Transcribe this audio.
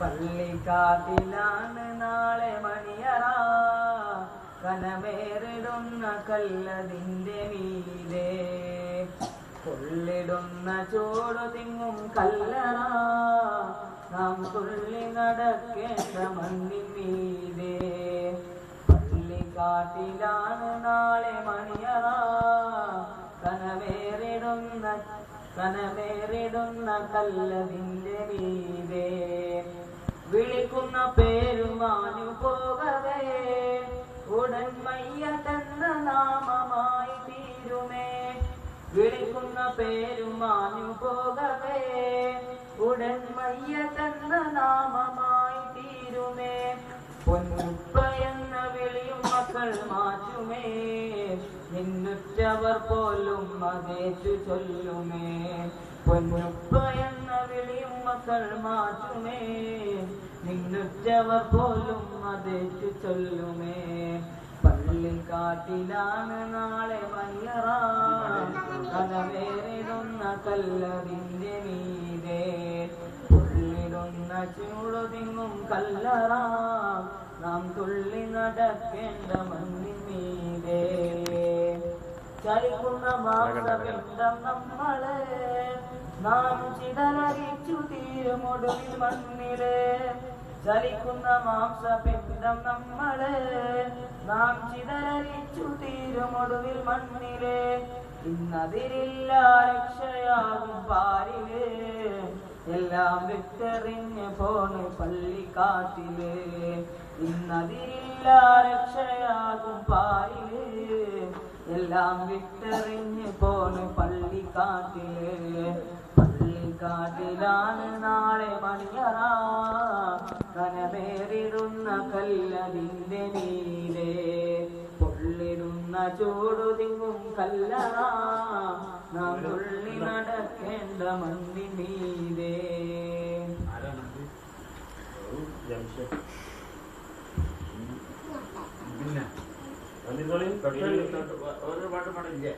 പള്ളിക്കാട്ടിലാണ് നാളെ മണിയറ, കനമേറിടുന്ന കല്ലതിന്റെ മീതെ, കൊള്ളിടുന്ന ചൂടു തിങ്ങും കല്ലറ, നാം തുള്ളി നടക്കേണ്ട മണ്ണിൻ മീതെ. പള്ളിക്കാട്ടിലാണ് നാളെ മണിയറ, കനമേറിടുന്ന കല്ലതിന്റെ മീതെ, വിളിക്കുന്ന പേരുമാനു പോകവേ ഉടൻ മയ്യതെന്ന നാമമായി തീരുമേ. വിളിക്കുന്ന പേരുമാനു പോകവേ ഉടൻ മയ്യതെന്ന നാമമായി തീരുമേ. പൊന്നുപ്പ എന്ന വിളിയും മക്കൾ മാറ്റുമേ, നിന്നുറ്റവർ പോലും അതേറ്റു ചൊല്ലുമേ. പൊന്നുപ്പ എന്ന വിളിയും മക്കൾ മാറ്റുമേ, നിന്നുറ്റവർ പോലും അതേറ്റു ചൊല്ലുമേ. പള്ളിക്കാട്ടിലാണ് നാളെ മണിയറ, കനമേറിടുന്ന കല്ലതിന്റെ മീതെ, കൊള്ളിടുന്ന ചൂടു തിങ്ങും കല്ലറ, നാം തുള്ളി നടക്കേണ്ട മണ്ണിൻ മീതെ. ചലിക്കുന്ന മാംസപിണ്ഡം നമ്മളെ നാം ചിതറിച്ചു തീരുമൊടുവിൽ മണ്ണിലെ. ചലിക്കുന്ന മാംസപിണ്ഡം നമ്മളെ നാം ചിതറിച്ചു തീരുമൊടുവിൽ മണ്ണിലെ. ഇന്നതിരില്ല രക്ഷയാകും പാരില്, എല്ലാം വിട്ടെറിഞ്ഞ് പോണ് പള്ളിക്കാട്ടില്. ഇന്നതിരില്ല രക്ഷയാകും പാരില്, എല്ലാം വിട്ടെറിഞ്ഞ് പോണ് പള്ളിക്കാട്ടില്. പള്ളിക്കാട്ടിലാണ് നാളെ മണിയറ, കനമേറിടുന്ന കല്ലതിന്റെ മീതെ, പൊള്ളിടുന്ന ചൂടു തിങ്ങും കല്ലറ, നാം തുള്ളി നടക്കേണ്ട മണ്ണിൻ മീതെ. ഒരു പാട്ട് പാടില്ലേ?